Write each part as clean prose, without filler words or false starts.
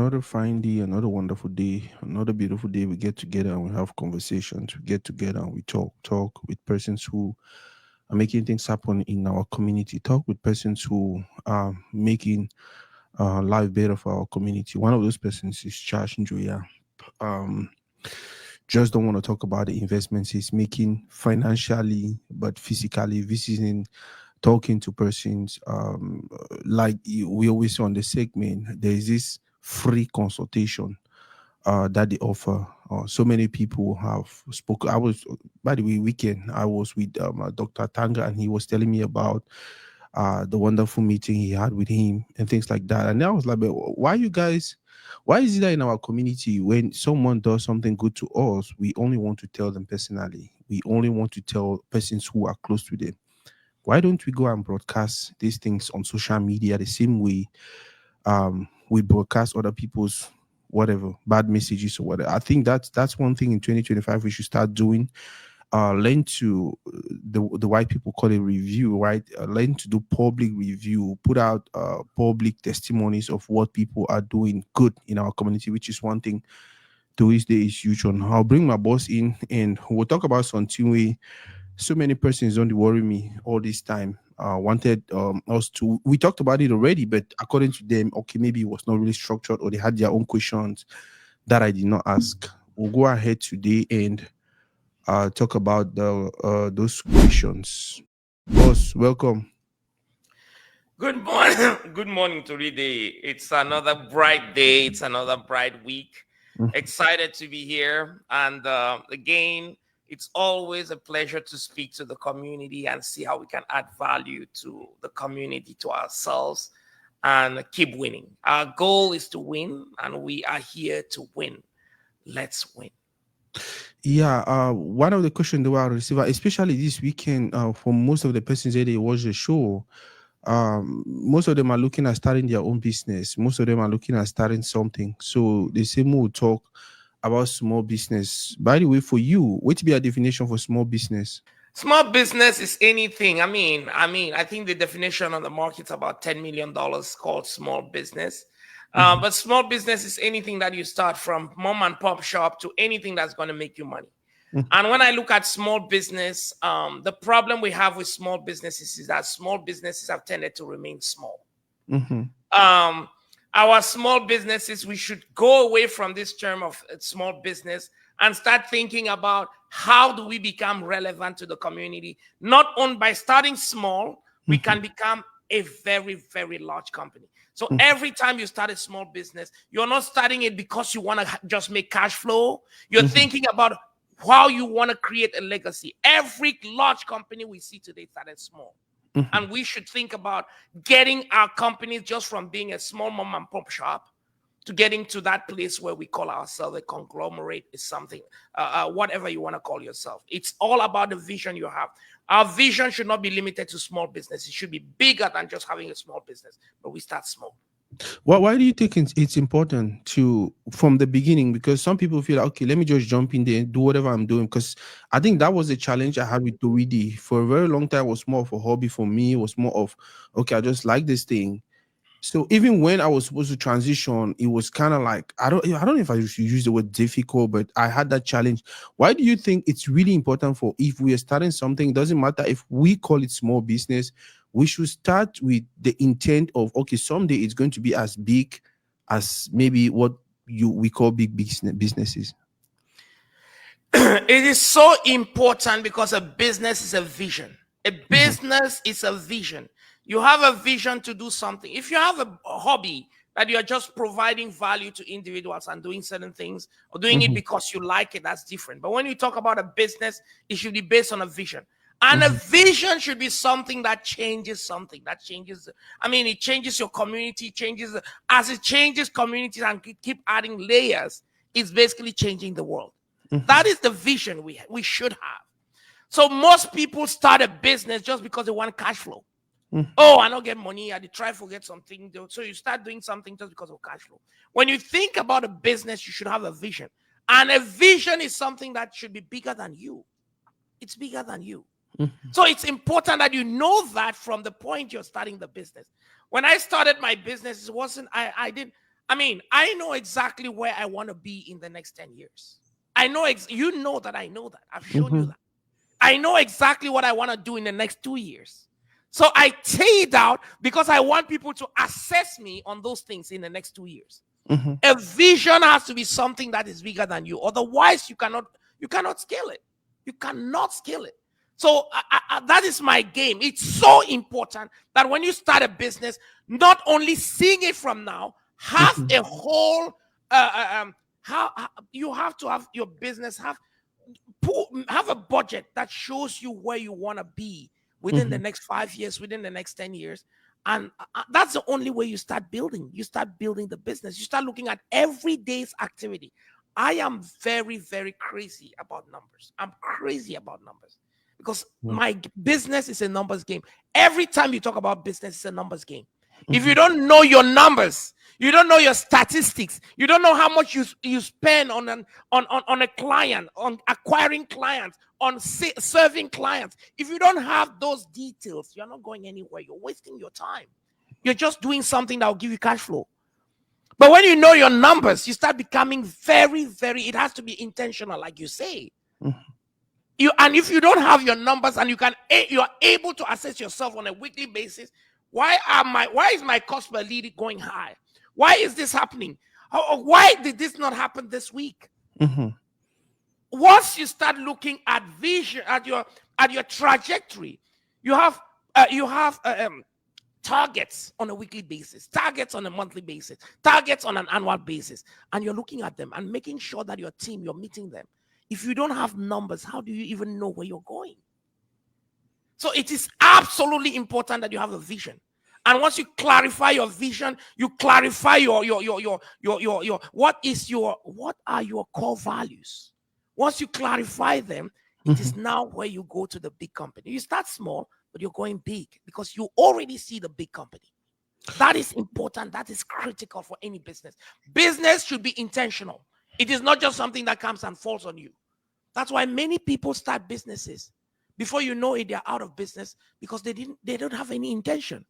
another fine day, another wonderful day, another beautiful day. We get together and we have conversations. We get together and we talk with persons who are making things happen in our community. Talk with persons who are making life better for our community. One of those persons is Charles Njoya. Um, just don't want to talk about the investments he's making financially, but physically visiting, talking to persons. We always say on the segment, there is this free consultation that they offer. So many people have spoken. I was, by the way, weekend I was with Dr. Tanga, and he was telling me about the wonderful meeting he had with him and things like that. And I was like, "But why you guys? Why is it that in our community, when someone does something good to us, we only want to tell them personally? We only want to tell persons who are close to them. Why don't we go and broadcast these things on social media the same way we broadcast other people's whatever bad messages or whatever? I think that's one thing in 2025 we should start doing. Learn to the white people call it review, right? Learn to do public review, put out public testimonies of what people are doing good in our community, which is one thing to this day is huge on. I'll bring my boss in and we'll talk about something way so many persons don't worry me all this time. Wanted us to. We talked about it already, but according to them, okay, maybe it was not really structured, or they had their own questions that I did not ask. We'll go ahead today and talk about the those questions. Boss, welcome. Good morning. Good morning to day. It's another bright day. It's another bright week. Mm. Excited to be here. And again, it's always a pleasure to speak to the community and see how we can add value to the community, to ourselves, and keep winning. Our goal is to win, and we are here to win. Let's win. Yeah, one of the questions that I received, especially this weekend, from most of the persons that they watch the show, most of them are looking at starting their own business. Most of them are looking at starting something. So they say more talk about small business. By the way, for you, what be a definition for small business? Small business is anything. I think the definition on the market's about $10 million called small business. Mhm, But small business is anything that you start from mom and pop shop to anything that's going to make you money. mhm, And when I look at small business, the problem we have with small businesses is that small businesses have tended to remain small. mhm, um, our small businesses, we should go away from this term of small business and start thinking about how do we become relevant to the community. Not only by starting small, we mhm, can become a very, very large company. So mhm, every time you start a small business, you're not starting it because you want to just make cash flow. You're mhm, thinking about how you want to create a legacy. Every large company we see today started small. mhm. And we should think about getting our companies just from being a small mom and pop shop to getting to that place where we call ourselves a conglomerate is something, whatever you want to call yourself. It's all about the vision you have. Our vision should not be limited to small business. It should be bigger than just having a small business, but we start small. Why do you think it's important to from the beginning? Because some people feel like, okay, let me just jump in there and do whatever I'm doing. Because I think that was a challenge I had with 3D for a very long time. It was more of a hobby for me. It was more of okay, I just like this thing. So even when I was supposed to transition, it was kind of like I don't know if I should use the word difficult, but I had that challenge. Why do you think it's really important for if we are starting something, it doesn't matter if we call it small business, we should start with the intent of okay, someday it's going to be as big as maybe what you we call big businesses. It is so important because a business is a vision. A Mhm, business is a vision. You have a vision to do something. If you have a hobby that you're just providing value to individuals and doing certain things or doing it mhm, because you like it, that's different. But when you talk about a business, it should be based on a vision. And a mhm, vision should be something that changes something. That changes, it changes your community, changes, as it changes communities and keep adding layers, it's basically changing the world. mhm, That is the vision we should have. So most people start a business just because they want cash flow. mhm, Oh, I don't get money. I did try to get something. So you start doing something just because of cash flow. When you think about a business, you should have a vision. And a vision is something that should be bigger than you. It's bigger than you. mhm, So it's important that you know that from the point you're starting the business. When I started my business, it wasn't, I didn't, I mean, I know exactly where I want to be in the next 10 years. I know, you know that I know that. I've shown you Mhm. that. I know exactly what I want to do in the next 2 years. So I say it out because I want people to assess me on those things in the next 2 years. Mhm. A vision has to be something that is bigger than you. Otherwise, you cannot scale it. You cannot scale it. So that is my game. It's so important that when you start a business, not only seeing it from now, have Mhm. a whole how you have to have your business have a budget that shows you where you want to be within the Mhm. next 5 years, within the next 10 years. And that's the only way you start building. You start building the business. You start looking at every day's activity. I am very, very crazy about numbers. I'm crazy about numbers because Mhm. my business is a numbers game. Every time you talk about business, it's a numbers game. If you Mhm. don't know your numbers, you don't know your statistics, you don't know how much you spend on a client, on acquiring clients, on serving clients. If you don't have those details, you're not going anywhere. You're wasting your time. You're just doing something that will give you cash flow. But when you know your numbers, you start becoming very, very, it has to be intentional, like you say. Mhm. And if you don't have your numbers and you're able to assess yourself on a weekly basis, why is my cost per lead going high? Why is this happening? Why did this not happen this week? Mhm. Once you start looking at vision, at your trajectory, you have targets on a weekly basis, targets on a monthly basis, targets on an annual basis, and you're looking at them and making sure that your team, you're meeting them. If you don't have numbers, how do you even know where you're going? So it is absolutely important that you have a vision. And once you clarify your vision, you clarify what are your core values. Once you clarify them, it is Mhm. now where you go to the big company. You start small, but you're going big because you already see the big company. That is important. That is critical for any business. Business should be intentional. It is not just something that comes and falls on you. That's why many people start businesses. Before you know it, they're out of business because they don't have any intention.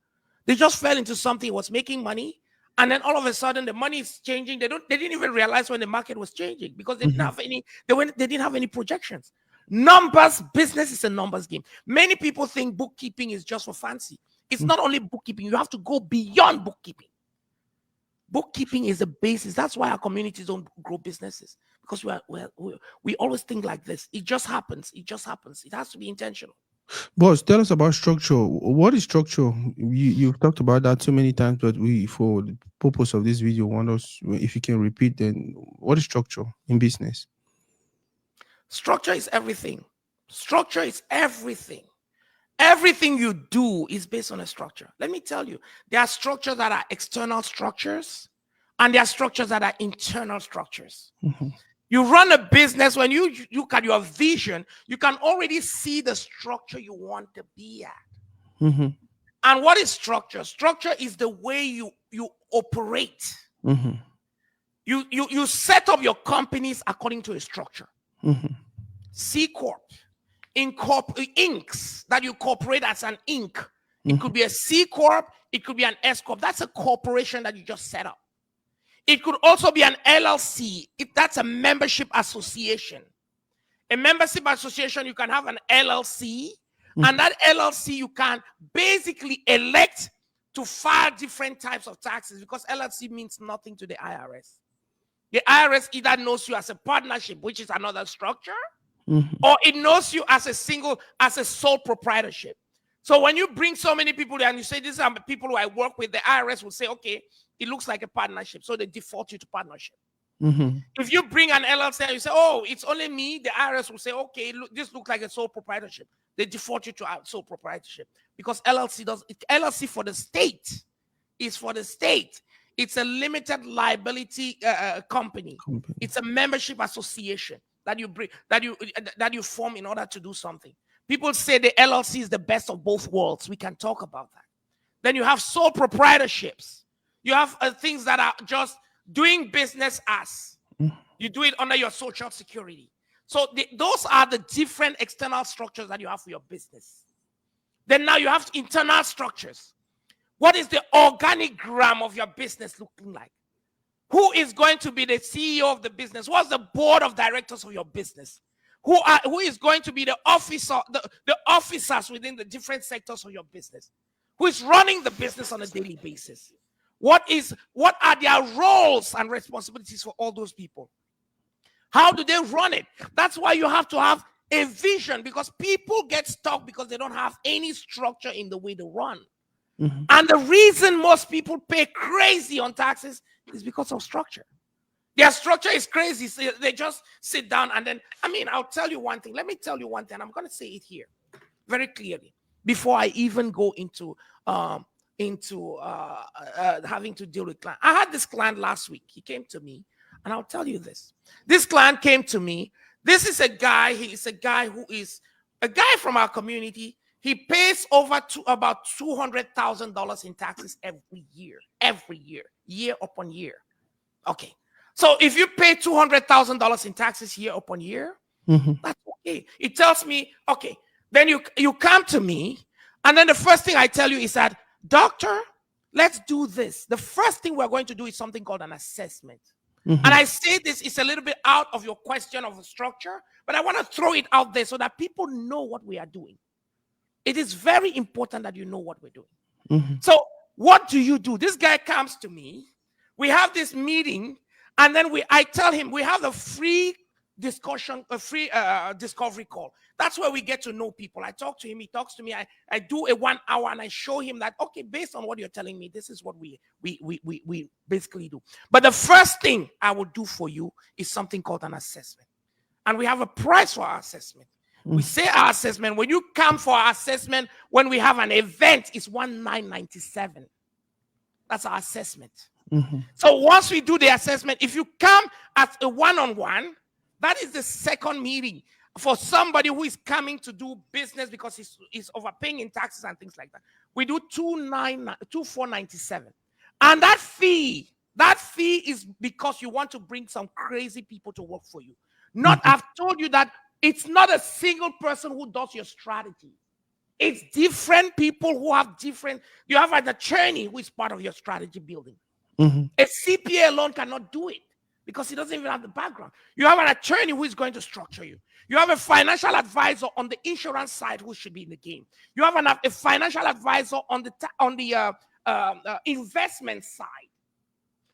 They just fell into something that was making money, and then all of a sudden the money is changing. They didn't even realize when the market was changing because they didn't Mhm. have any, they didn't have any projections. Numbers, business is a numbers game. Many people think bookkeeping is just for fancy. It's Mhm. not only bookkeeping, you have to go beyond bookkeeping. Bookkeeping is the basis. That's why our communities don't grow businesses because we always think like this. It just happens. It just happens. It has to be intentional. Boss, tell us about structure. What is structure? You've talked about that so many times, but we, for the purpose of this video, want us, if you can repeat, then what is structure in business? Structure is everything. Structure is everything. Everything you do is based on a structure. Let me tell you, there are structures that are external structures, and there are structures that are internal structures. Mhm. You run a business, when you look at your vision, you can already see the structure you want to be at. Mhm. And what is structure? Structure is the way you operate. Mhm. You set up your companies according to a structure. Mhm. C corp, inks that you corporate as an ink. It could Mhm. be a C corp. It could be an S corp. That's a corporation that you just set up. It could also be an LLC. If that's a membership association. A membership association, you can have an LLC, and Mhm. that LLC you can basically elect to file different types of taxes because LLC means nothing to the IRS. The IRS either knows you as a partnership, which is another structure, Mhm. or it knows you as as a sole proprietorship. So when you bring so many people there and you say, these are the people who I work with, the IRS will say, okay, it looks like a partnership. So they default you to partnership. Mhm. If you bring an LLC and you say, oh, it's only me, the IRS will say, okay, look, this looks like a sole proprietorship. They default you to sole proprietorship because LLC for the state is for the state. It's a limited liability company. Company. It's a membership association that you bring that you form in order to do something. People say the LLC is the best of both worlds. We can talk about that. Then you have sole proprietorships. You have things that are just doing business as. Mhm. You do it under your social security. So those are the different external structures that you have for your business. Then now you have internal structures. What is the organigram of your business looking like? Who is going to be the CEO of the business? What's the board of directors of your business? Who is going to be the officers within the different sectors of your business? Who is running the business on a daily basis? What are their roles and responsibilities for all those people? How do they run it? That's why you have to have a vision, because people get stuck because they don't have any structure in the way they run. Mhm. And the reason most people pay crazy on taxes is because of structure. Their structure is crazy. So they just sit down and then, I'll tell you one thing. Let me tell you one thing. I'm going to say it here very clearly before I even go into having to deal with client. I had this client last week. He came to me, and I'll tell you this. This client came to me. This is a guy. He is a guy who is a guy from our community. He pays about $200,000 in taxes every year, year upon year. Okay. So if you pay $200,000 in taxes year upon year, Mhm. that's okay. It tells me, okay, then you come to me, and then the first thing I tell you is that, doctor, let's do this. The first thing we're going to do is something called an assessment. And Mhm. I say this is a little bit out of your question of a structure, but I want to throw it out there so that people know what we are doing. It is very important that you know what we're doing. Mhm. So what do you do? This guy comes to me. We have this meeting, and then I tell him we have a free discussion, a free discovery call. That's where we get to know people. I talk to him, he talks to me. I do a 1 hour, and I show him that, okay, based on what you're telling me, this is what we basically do. But the first thing I will do for you is something called an assessment. And we have a price for our assessment. We Mhm. say our assessment, when you come for our assessment, when we have an event, it's 1997. That's our assessment. Mhm. So once we do the assessment, if you come as a one-on-one, that is the second meeting for somebody who is coming to do business because he's overpaying in taxes and things like that. We do 2497. And that fee is because you want to bring some crazy people to work for you. Not, Mhm. I've told you that it's not a single person who does your strategy. It's different people who have different, you have an attorney who is part of your strategy building. Mhm. A CPA alone cannot do it because he doesn't even have the background. You have an attorney who is going to structure you. You have a financial advisor on the insurance side who should be in the game. You have a financial advisor on the investment side.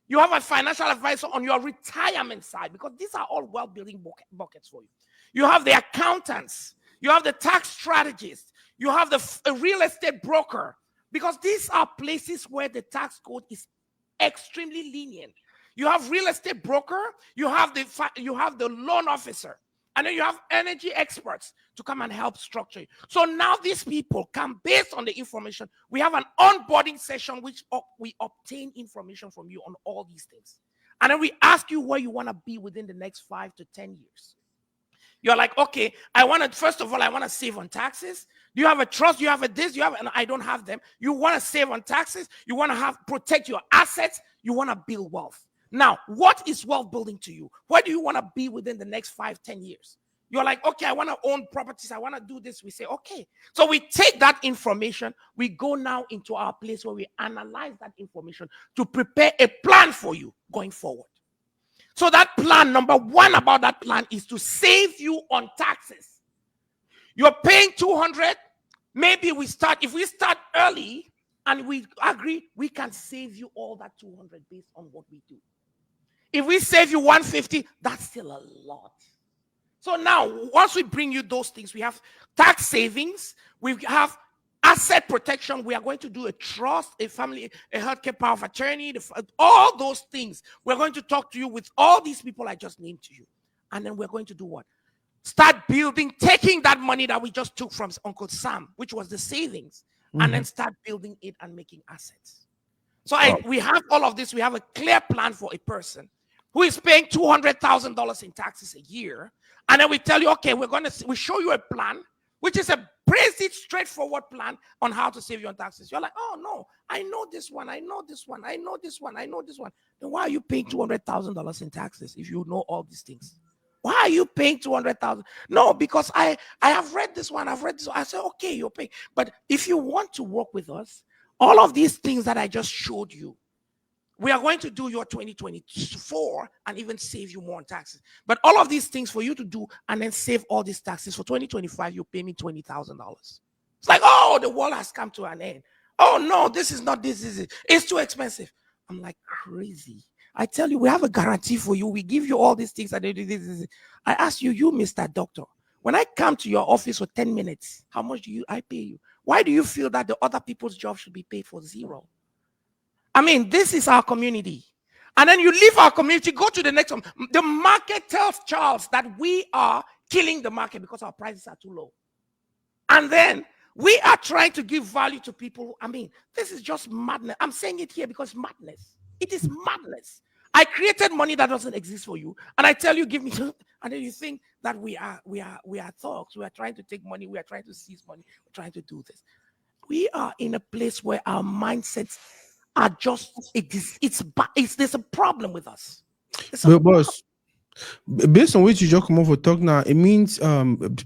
You have a financial advisor on your retirement side, because these are all well-building buckets for you. You have the accountants. You have the tax strategist. You have the real estate broker, because these are places where the tax code is extremely lenient. You have real estate broker. You have the loan officer. And then you have energy experts to come and help structure. So now these people come based on the information. We have an onboarding session which we obtain information from you on all these things. And then we ask you where you want to be within the next 5 to 10 years. You're like, okay, first of all, I want to save on taxes. Do you have a trust? Do you have a this? And I don't have them. You want to save on taxes. You want to protect your assets. You want to build wealth. Now, what is wealth building to you? Where do you want to be within the next 5, 10 years? You're like, okay, I want to own properties. I want to do this. We say, okay. So we take that information. We go now into our place where we analyze that information to prepare a plan for you going forward. So that plan, number one about that plan is to save you on taxes. You're paying 200. Maybe if we start early and we agree, we can save you all that 200 based on what we do. If we save you 150, that's still a lot. So now, once we bring you those things, we have tax savings, we have asset protection. We are going to do a trust, a healthcare power of attorney, all those things. We're going to talk to you with all these people I just named to you. And then we're going to do what? Start building, taking that money that we just took from Uncle Sam, which was the savings, and then Mhm. start building it and making assets. So Wow. we have all of this. We have a clear plan for a person who is paying $200,000 in taxes a year. And then we tell you, okay, we show you a plan, which is a basic, straightforward plan on how to save you on taxes. You're like, oh no, I know this one, I know this one, I know this one, I know this one. Then why are you paying $200,000 in taxes if you know all these things? Why are you paying 200,000? No, because I have read this one, I've read this one. I say, okay, you're paying. But if you want to work with us, all of these things that I just showed you, We are going to do your 2024 and even save you more on taxes. But all of these things for you to do and then save all these taxes for 2025, you pay me $20,000. It's like, oh, the world has come to an end. Oh no, this is not this. Is it? It's too expensive. I'm like crazy. I tell you, we have a guarantee for you. We give you all these things. And this. I ask you, Mr. Doctor, when I come to your office for 10 minutes, how much do I pay you? Why do you feel that the other people's job should be paid for zero? I mean, this is our community. And then you leave our community, go to the next one. The market tells Charles that we are killing the market because our prices are too low. And then we are trying to give value to people. I mean, this is just madness. I'm saying it here because madness. It is madness. I created money that doesn't exist for you, and I tell you, give me, and then you think that we are thugs. We are trying to take money. We are trying to seize money. We're trying to do this. We are in a place where our mindsets are just there's a problem with us. But boss, based on which you just come over talk now, it means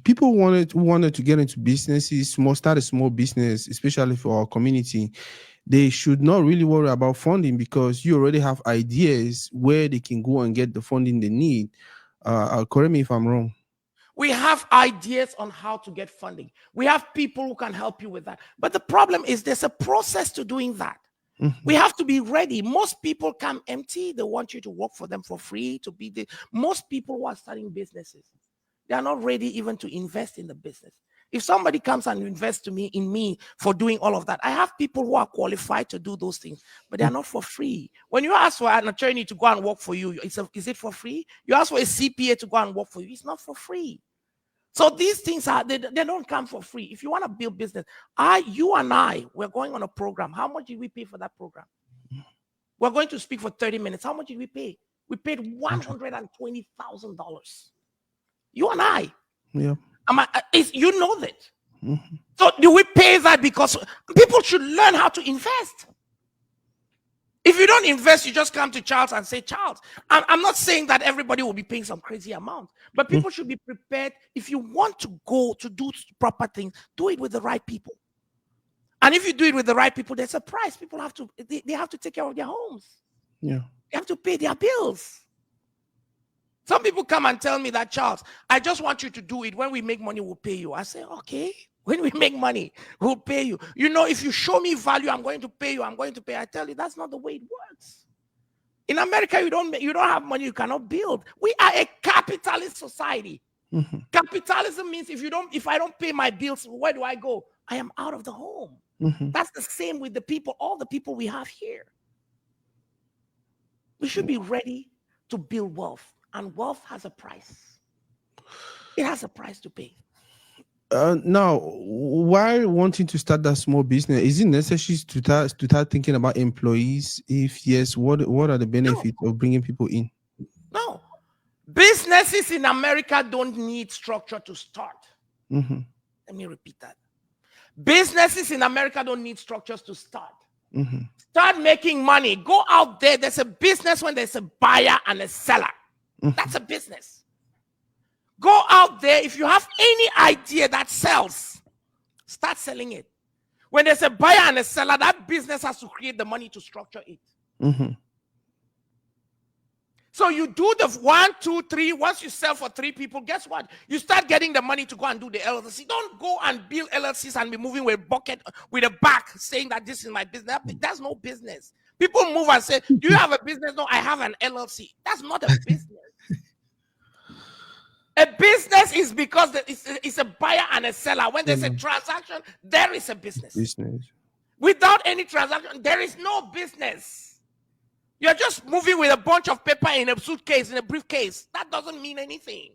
people wanted to get into businesses, start a small business, especially for our community. They should not really worry about funding because you already have ideas where they can go and get the funding they need. Correct me if I'm wrong. We have ideas on how to get funding. We have people who can help you with that. But the problem is there's a process to doing that. We have to be ready. Most people come empty. They want you to work for them for free. Most people who are starting businesses, they are not ready even to invest in the business. If somebody comes and invests in me for doing all of that, I have people who are qualified to do those things, but they are not for free. When you ask for an attorney to go and work for you, is it for free? You ask for a CPA to go and work for you, it's not for free. So these things they don't come for free. If you want to build business, you and I, we're going on a program. How much did we pay for that program? We're going to speak for 30 minutes. How much did we pay? We paid $120,000. You and I. Yeah. You know that. So do we pay that because people should learn how to invest? If you don't invest, you just come to Charles and say, Charles, I'm not saying that everybody will be paying some crazy amount, but people should be prepared. If you want to go to do proper things, do it with the right people. And if you do it with the right people, there's a price. People have to, they have to take care of their homes. Yeah. They have to pay their bills. Some people come and tell me that, Charles, I just want you to do it. When we make money, we'll pay you. I say, okay. When we make money, we'll pay you. You know, if you show me value, I'm going to pay you. I'm going to pay. I tell you, that's not the way it works. In America, you don't have money, you cannot build. We are a capitalist society. Capitalism means if I don't pay my bills, where do I go? I am out of the home. That's the same with the people, all the people we have here. We should be ready to build wealth, and wealth has a price. It has a price to pay. Now, why wanting to start that small business? Is it necessary to start thinking about employees? If yes, what are the benefits of bringing people in? No. Businesses in America don't need structure to start. Let me repeat that. Businesses in America don't need structures to start. Start making money. Go out there. There's a business when there's a buyer and a seller. That's a business. Go out there. If you have any idea that sells, start selling it. When there's a buyer and a seller, that business has to create the money to structure it. So you do the 1, 2, 3. Once you sell for 3 people, guess what? You start getting the money to go and do the LLC. Don't go and build LLCs and be moving with a bucket with a back saying that this is my business. That's no business. People move and say, do you have a business? No, I have an LLC. That's not a business. A business is because it's a buyer and a seller. When there's a transaction, there is a business. Without any transaction, there is no business. You're just moving with a bunch of paper in a suitcase, in a briefcase. That doesn't mean anything.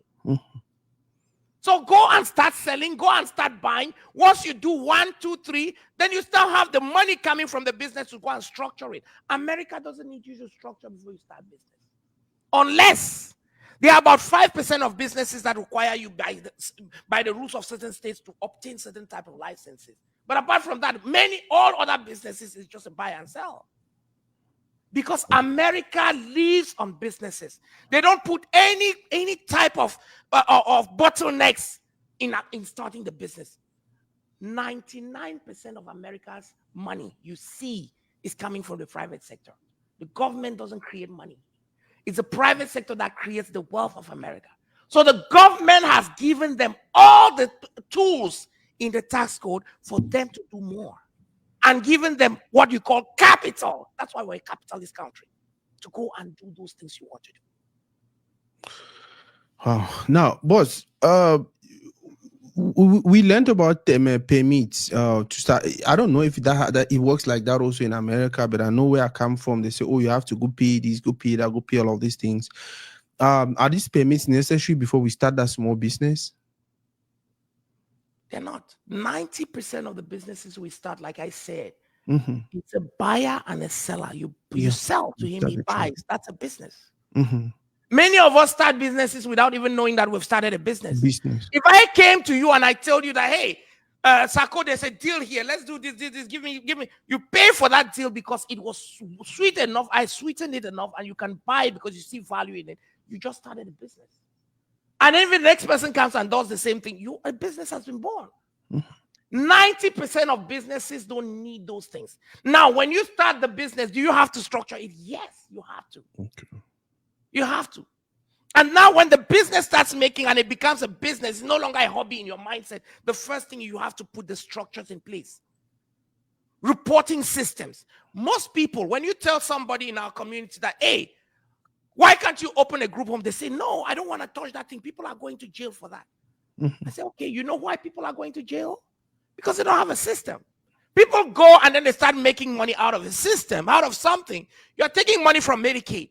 So go and start selling. Go and start buying. Once you do 1, 2, 3, then you still have the money coming from the business to go and structure it. America doesn't need you to structure before you start business. Unless there are about 5% of businesses that require you by the rules of certain states to obtain certain type of licenses. But apart from that, all other businesses is just a buy and sell. Because America lives on businesses. They don't put any type of bottlenecks in starting the business. 99% of America's money you see is coming from the private sector. The government doesn't create money. It's the private sector that creates the wealth of America. So the government has given them all the tools in the tax code for them to do more and given them what you call capital. That's why we're a capitalist country, to go and do those things you want to do. Now, boss, we learned about permits to start. I don't know if that it works like that also in America, but I know where I come from. They say, oh, you have to go pay this, go pay that, go pay all of these things. Are these permits necessary before we start that small business? They're not. 90% of the businesses we start, like I said, Mm-hmm. it's a buyer and a seller. You Yeah, sell to him, he buys. That's a business. Mm-hmm. Many of us start businesses without even knowing that we've started a business. Business. If I came to you and I told you that, hey, Sako, there's a deal here. Let's do this. Give me. You pay for that deal because it was sweet enough. I sweetened it enough, and you can buy it because you see value in it. You just started a business. And if the next person comes and does the same thing, a business has been born. 90% of businesses don't need those things. Now, when you start the business, do you have to structure it? Yes, you have to. Okay. You have to. And now when the business starts making and it becomes a business, it's no longer a hobby in your mindset. The first thing you have to put the structures in place. Reporting systems. Most people, when you tell somebody in our community that, hey, why can't you open a group home? They say, no, I don't want to touch that thing. People are going to jail for that. Mm-hmm. I say, okay, you know why people are going to jail? Because they don't have a system. People go and then they start making money out of a system, out of something. You're taking money from Medicaid.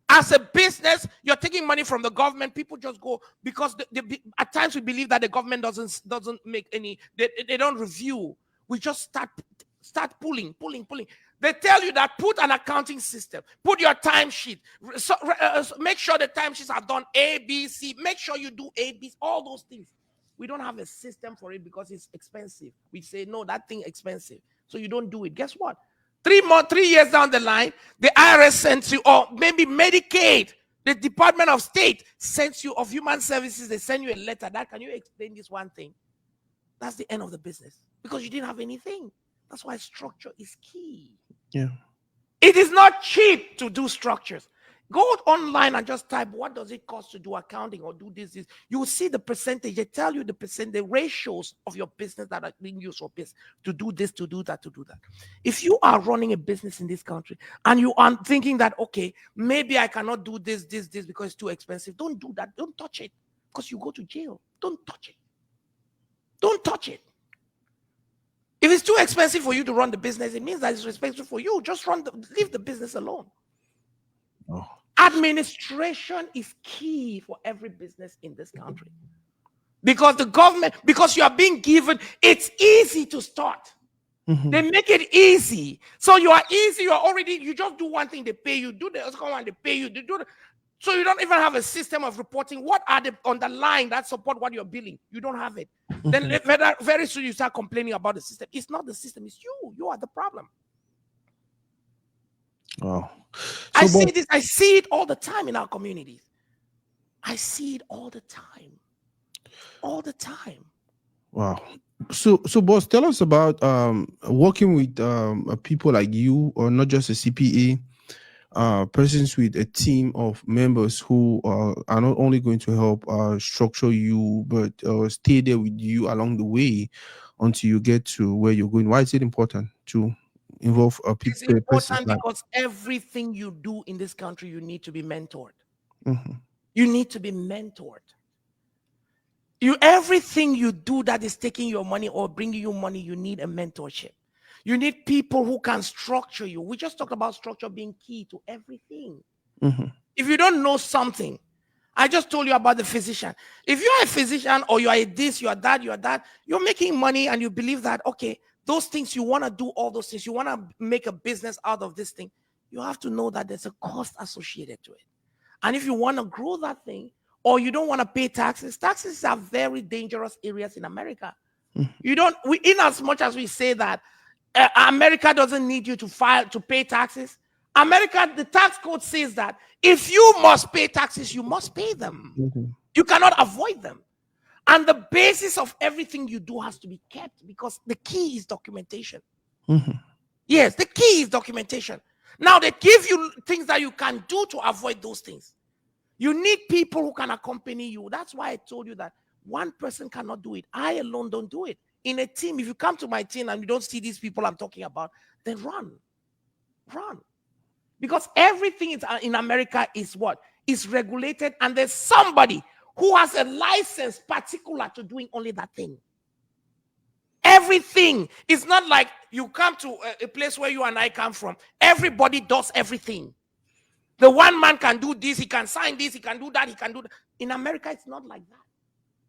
As a business, you're taking money from the government. People just go because at times we believe that the government doesn't make any. They don't review. We just start pulling. They tell you that put an accounting system, put your timesheet, make sure the timesheets are done A, B, C. Make sure you do A, B, all those things. We don't have a system for it because it's expensive. We say no, that thing expensive, so you don't do it. Guess what? 3 years down the line, the IRS sends you, or maybe Medicaid, the Department of State sends you, of Human Services, they send you a letter. That, can you explain this one thing? That's the end of the business because you didn't have anything. That's why structure is key. Yeah. It is not cheap to do structures. Go online and just type, what does it cost to do accounting or do this? You will see the percentage. They tell you the ratios of your business that are being used for business to do this, to do that, to do that. If you are running a business in this country and you are thinking that, okay, maybe I cannot do this because it's too expensive, don't do that. Don't touch it because you go to jail. Don't touch it. Don't touch it. If it's too expensive for you to run the business, it means that it's expensive for you. Just leave the business alone. Oh. Administration is key for every business in this country. Because the government, because you are being given, it's easy to start. Mm-hmm. They make it easy. So you are easy, you just do one thing, they pay you, do the other one, they pay you, so you don't even have a system of reporting. What are the underlying that support what you're billing? You don't have it. Mm-hmm. Then very soon you start complaining about the system. It's not the system, it's you. You are the problem. Wow. I see it all the time in our communities. I see it all the time. All the time. Wow. So boss, tell us about working with people like you, or not just a CPA, persons with a team of members who are not only going to help structure you, but stay there with you along the way until you get to where you're going. Why is it important to involve people? It's important because everything you do in this country, you need to be mentored. Mm-hmm. You need to be mentored. Everything you do that is taking your money or bringing you money, you need a mentorship. You need people who can structure you. We just talked about structure being key to everything. Mm-hmm. If you don't know something, I just told you about the physician. If you are a physician or you are this, you are that, you're making money and you believe that, okay, those things you want to do, all those things, you want to make a business out of this thing, you have to know that there's a cost associated to it. And if you want to grow that thing, or you don't want to pay taxes are very dangerous areas in America. Mm-hmm. In as much as we say that America doesn't need you to pay taxes, America, the tax code says that if you must pay taxes, you must pay them. Mm-hmm. You cannot avoid them. And the basis of everything you do has to be kept because the key is documentation. Mm-hmm. Yes, the key is documentation. Now they give you things that you can do to avoid those things. You need people who can accompany you. That's why I told you that one person cannot do it. I alone don't do it. In a team, if you come to my team and you don't see these people I'm talking about, then run. Run. Because everything in America is what? Is regulated, and there's somebody who has a license particular to doing only that thing. Everything. It's not like you come to a place where you and I come from. Everybody does everything. The one man can do this, he can sign this, he can do that, he can do that. In America, it's not like that.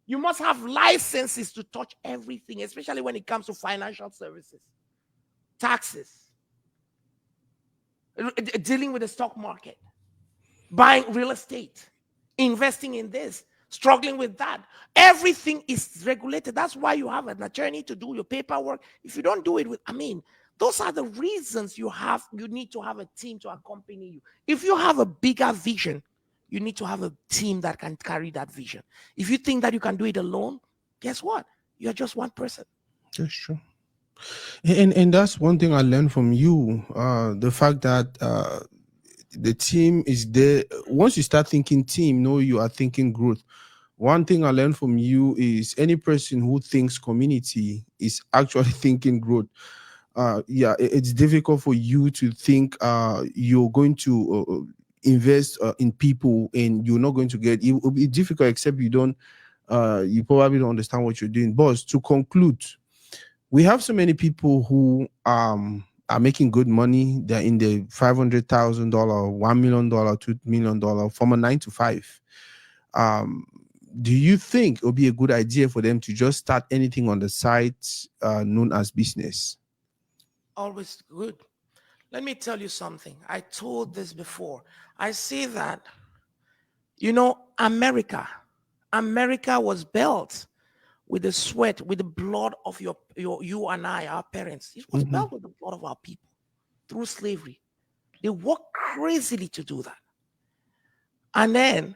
You must have licenses to touch everything, especially when it comes to financial services, taxes, dealing with the stock market, buying real estate, investing in this, struggling with that. Everything is regulated. That's why you have an attorney to do your paperwork. If you don't do it with, those are the reasons you need to have a team to accompany you. If you have a bigger vision, you need to have a team that can carry that vision. If you think that you can do it alone, guess what? You're just one person. That's true. And that's one thing I learned from you. The fact that the team is there. Once you start thinking team, no, you are thinking growth. One thing I learned from you is any person who thinks community is actually thinking growth. Yeah, it's difficult for you to think you're going to invest in people and you're not going to get it will be difficult except you probably don't understand what you're doing. Boss, to conclude, we have so many people who are making good money. They're in the $500,000, $1 million, $2 million from a 9 to 5. um do you think it would be a good idea for them to just start anything on the site known as business? Always good. Let me tell you something. I told this before. I say that, America was built with the sweat, with the blood of you and I, our parents. It was Hmm. built with the blood of our people through slavery. They worked crazily to do that. And then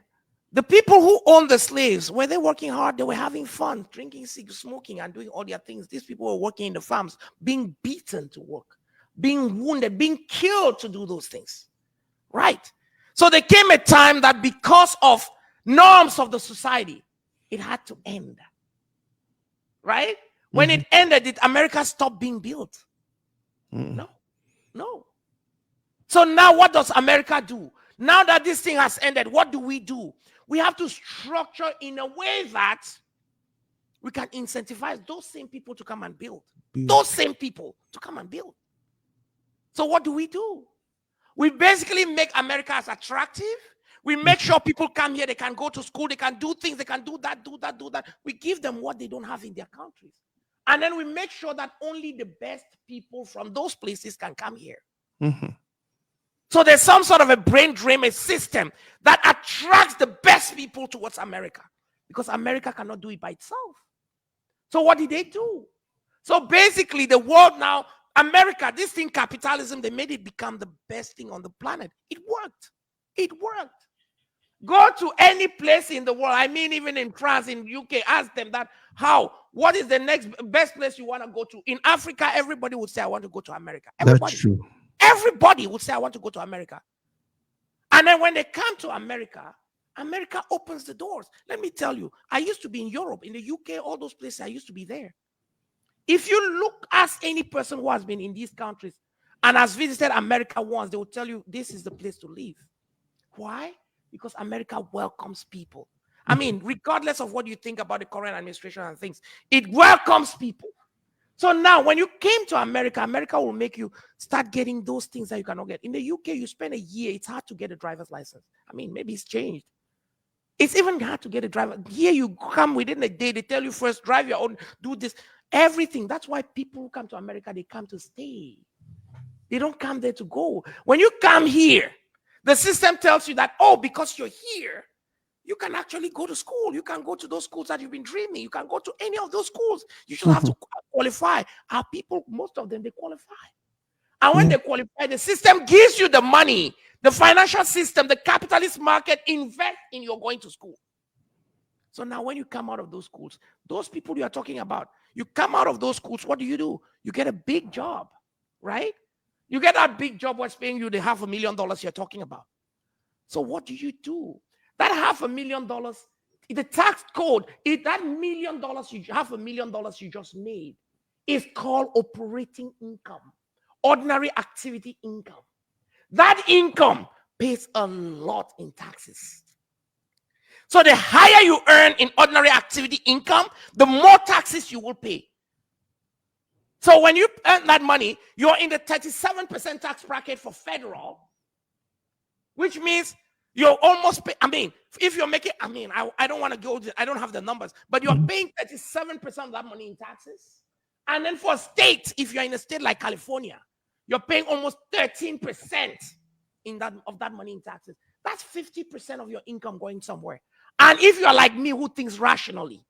the people who owned the slaves, were they working hard? They were having fun, drinking, smoking, and doing all their things. These people were working in the farms, being beaten to work, being wounded, being killed to do those things. Right? So there came a time that because of norms of the society, it had to end. Right? When Hmm. it ended, did America stop being built? Hmm. No, no. So now what does America do? Now that this thing has ended, what do? We have to structure in a way that we can incentivize those same people to come and build. Build. Those same people to come and build. So what do? We basically make America as attractive. We make Mhm. sure people come here, they can go to school, they can do things, they can do that, do that, do that. We give them what they don't have in their countries. And then we make sure that only the best people from those places can come here. Mhm. So there's some sort of a brain drain, a system that attracts the best people towards America because America cannot do it by itself. So what did they do? So basically, the world now, America, this thing, capitalism, they made it become the best thing on the planet. It worked. It worked. Go to any place in the world. I mean, even in France, in UK, ask them that what is the next best place you want to go to? In Africa, everybody would say, I want to go to America. That's Everybody. true. Everybody would say, I want to go to America. And then when they come to America, America opens the doors. Let me tell you, I used to be in Europe, in the UK, all those places, I used to be there. If you ask any person who has been in these countries and has visited America once, they will tell you this is the place to live. Why? Because America welcomes people. I Mhm. mean, regardless of what you think about the current administration and things, it welcomes people. So now, when you came to America, America will make you start getting those things that you cannot get. In the UK, you spend a year, it's hard to get a driver's license. I mean, maybe it's changed. It's even hard to get a driver. Here, you come within a day, they tell you first, drive your own, do this, everything. That's why people who come to America, they come to stay. They don't come there to go. When you come here, the system tells you that, oh, because you're here, you can actually go to school. You can go to those schools that you've been dreaming. You can go to any of those schools. You just have Mhm. to qualify. Our people, most of them, they qualify. And when Yeah. they qualify, the system gives you the money. The financial system, the capitalist market invest in your going to school. So now when you come out of those schools, those people you are talking about, you come out of those schools, what do? You get a big job, right? You get that big job what's paying you the $500,000 you're talking about. So what do? That $500,000, the tax code, that $1,000,000, $500,000 you just made is called operating income, ordinary activity income. That income pays a lot in taxes. So the higher you earn in ordinary activity income, the more taxes you will pay. So when you earn that money, you're in the 37% tax bracket for federal, which means you're almost pay, if you're making, I don't want to go, I don't have the numbers, but you're paying 37% of that money in taxes. And then for states, if you're in a state like California, you're paying almost 13% of that money in taxes. That's 50% of your income going somewhere. And if you're like me who thinks rationally,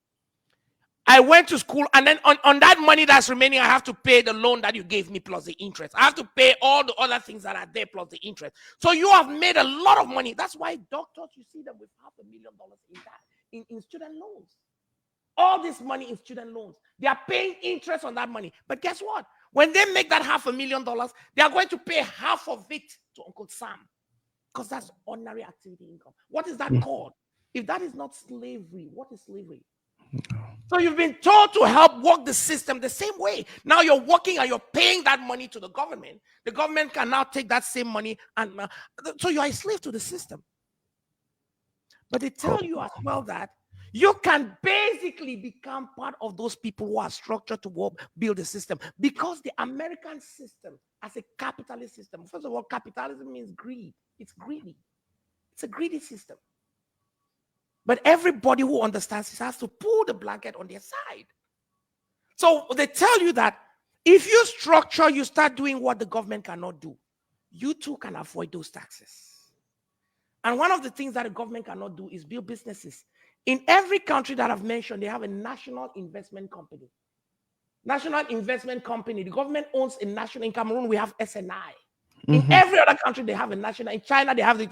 I went to school, and then on that money that's remaining, I have to pay the loan that you gave me plus the interest. I have to pay all the other things that are there plus the interest. So you have made a lot of money. That's why doctors, you see them with $500,000 in student loans. All this money in student loans. They are paying interest on that money. But guess what? When they make that $500,000, they are going to pay half of it to Uncle Sam, because that's ordinary activity income. What is that called? If that is not slavery, what is slavery? So you've been told to help work the system the same way. Now you're working and you're paying that money to the government. The government can now take that same money, and so you're a slave to the system. But they tell you as well that you can basically become part of those people who are structured to build a system, because the American system, as a capitalist system, first of all, capitalism means greed. It's greedy. It's a greedy system. But everybody who understands this has to pull the blanket on their side. So they tell you that if you structure, you start doing what the government cannot do, you too can avoid those taxes. And one of the things that the government cannot do is build businesses. In every country that I've mentioned, they have a national investment company. National investment company. The government owns a national. In Cameroon, we have SNI. In every other country, they have a national. In China, they have the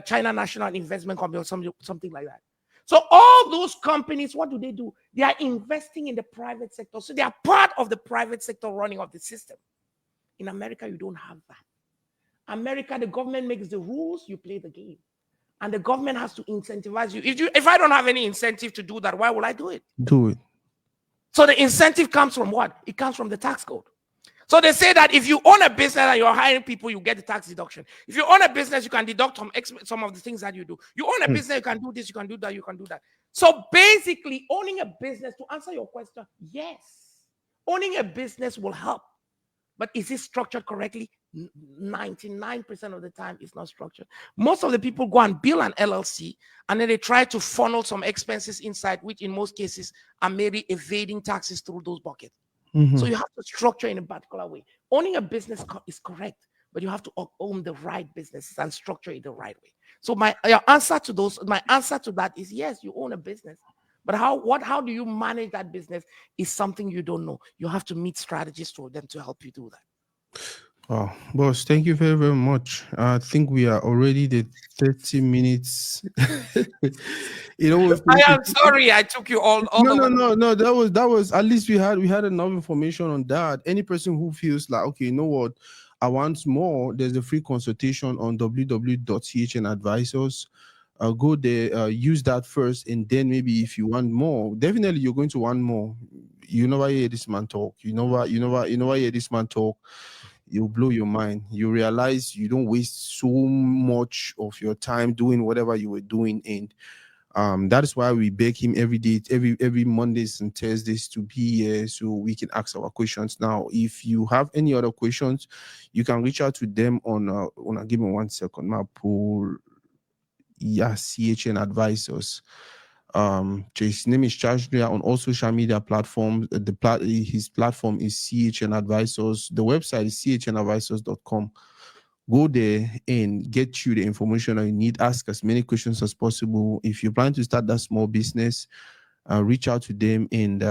China National Investment Company or something like that. So all those companies, what do? They are investing in the private sector. So they are part of the private sector running of the system. In America, you don't have that. America, the government makes the rules, you play the game. And the government has to incentivize you. If I don't have any incentive to do that, why will I do it? Do it. So the incentive comes from what? It comes from the tax code. So they say that if you own a business and you're hiring people, you get the tax deduction. If you own a business, you can deduct some of the things that you do. You own a business, you can do this, you can do that, you can do that. So basically, owning a business, to answer your question, yes, owning a business will help. But is it structured correctly? 99% of the time, it's not structured. Most of the people go and build an LLC, and then they try to funnel some expenses inside, which in most cases are maybe evading taxes through those buckets. So you have to structure in a particular way. Owning a business is correct, but you have to own the right business and structure it the right way. So my answer to that is yes, you own a business. But how do you manage that business is something you don't know. You have to meet strategists for them to help you do that. Wow, boss, thank you very, very much. I think we are already the 30 minutes. I am sorry I took you all No, over. no. That was at least we had enough information on that. Any person who feels like, okay, you know what, I want more, there's a free consultation on www.chnadvisors. Go there, use that first, and then maybe if you want more, definitely you're going to want more. You never hear this man talk. You never hear this man talk. You'll blow your mind. You realize you don't waste so much of your time doing whatever you were doing, and that is why we beg him every day, every Mondays and Thursdays to be here so we can ask our questions. Now, if you have any other questions, you can reach out to them on give me 1 second. My pool, yeah, CHN Advisors. His name is Charles Njoya on all social media platforms. His platform is CHN Advisors. The website is chnadvisors.com. Go there and get you the information that you need. Ask as many questions as possible. If you plan to start that small business, reach out to them, and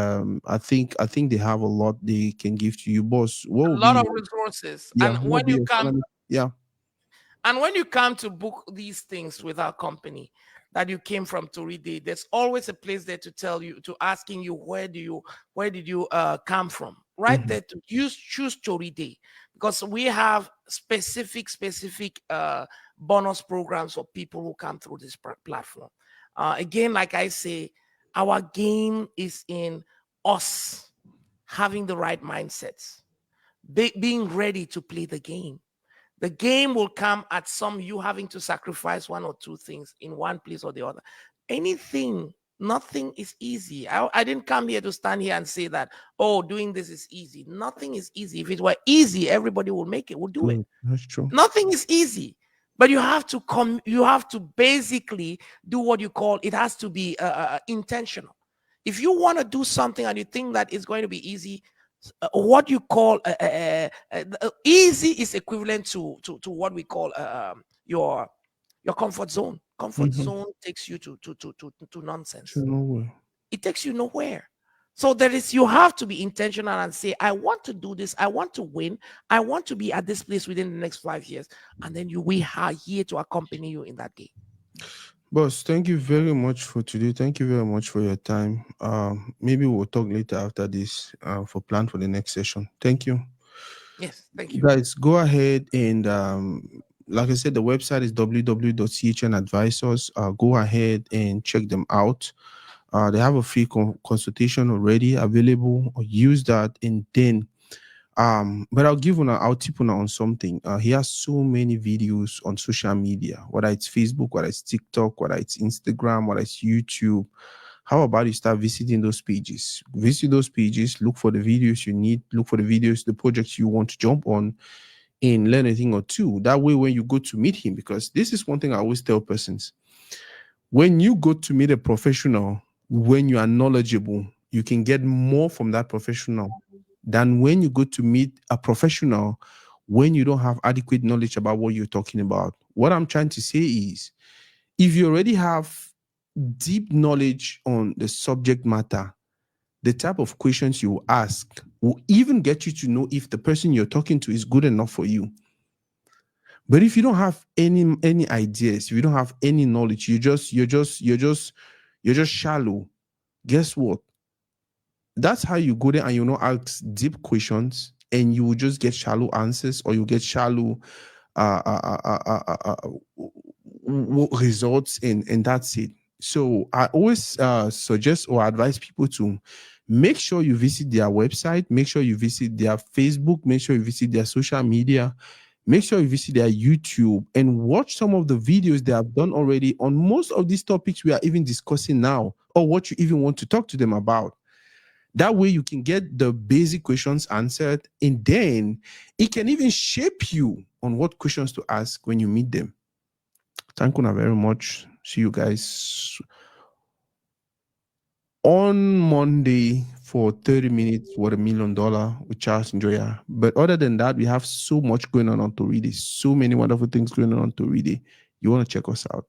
I think they have a lot they can give to you, boss. What A will lot be of resources. yeah? And What will when be you your come final? Yeah. And when you come to book these things with our company that you came from to read it, there's always a place there to tell you, to asking you where did you come from. right Mhm. there to choose story day, because we have specific bonus programs for people who come through this platform. Again, like I say, our game is in us having the right mindsets, being ready to play the game. The game will come at some you having to sacrifice one or two things in one place or the other. Anything, nothing is easy. I didn't come here to stand here and say that, oh, doing this is easy. Nothing is easy. If it were easy, everybody will make it, will do it. Good. That's true. Nothing is easy. But you have to come, you have to basically do what you call, it has to be intentional. If you want to do something and you think that it's going to be easy, what you call easy is equivalent to what we call your comfort zone. Comfort Mhm. zone takes you to To nonsense. nowhere. It takes you nowhere. So there is, you have to be intentional and say, I want to do this, I want to win, I want to be at this place within the next 5 years, and then we are here to accompany you in that game. Boss, thank you very much for today. Thank you very much for your time. Maybe we'll talk later after this for plan for the next session. Thank you. Yes, thank you. Guys, go ahead and like I said, the website is www.chnadvisors. Go ahead and check them out. They have a free consultation already available. Or use that, and then but I'll tip on something. He has so many videos on social media, whether it's Facebook, whether it's TikTok, whether it's Instagram, whether it's YouTube. How about you start visiting those pages? Visit those pages, look for the videos you need, look for the videos, the projects you want to jump on, and learn a thing or two. That way, when you go to meet him, because this is one thing I always tell persons, when you go to meet a professional, when you are knowledgeable, you can get more from that professional than when you go to meet a professional when you don't have adequate knowledge about what you're talking about. What I'm trying to say is, if you already have deep knowledge on the subject matter, the type of questions you ask will even get you to know if the person you're talking to is good enough for you. But if you don't have any ideas, if you don't have any knowledge, you're just shallow. Guess what? That's how you go there and you know ask deep questions, and you will just get shallow answers, or you get shallow uh, uh, uh, uh, uh, uh, uh, results, and that's it. So I always suggest or advise people to make sure you visit their website, make sure you visit their Facebook, make sure you visit their social media, make sure you visit their YouTube and watch some of the videos they have done already on most of these topics we are even discussing now, or what you even want to talk to them about. That way you can get the basic questions answered, and then it can even shape you on what questions to ask when you meet them. Thank you very much. See you guys on Monday for 30 minutes with $1 million with Charles Njoya. But other than that, we have so much going on to read it. So many wonderful things going on to read it. You want to check us out.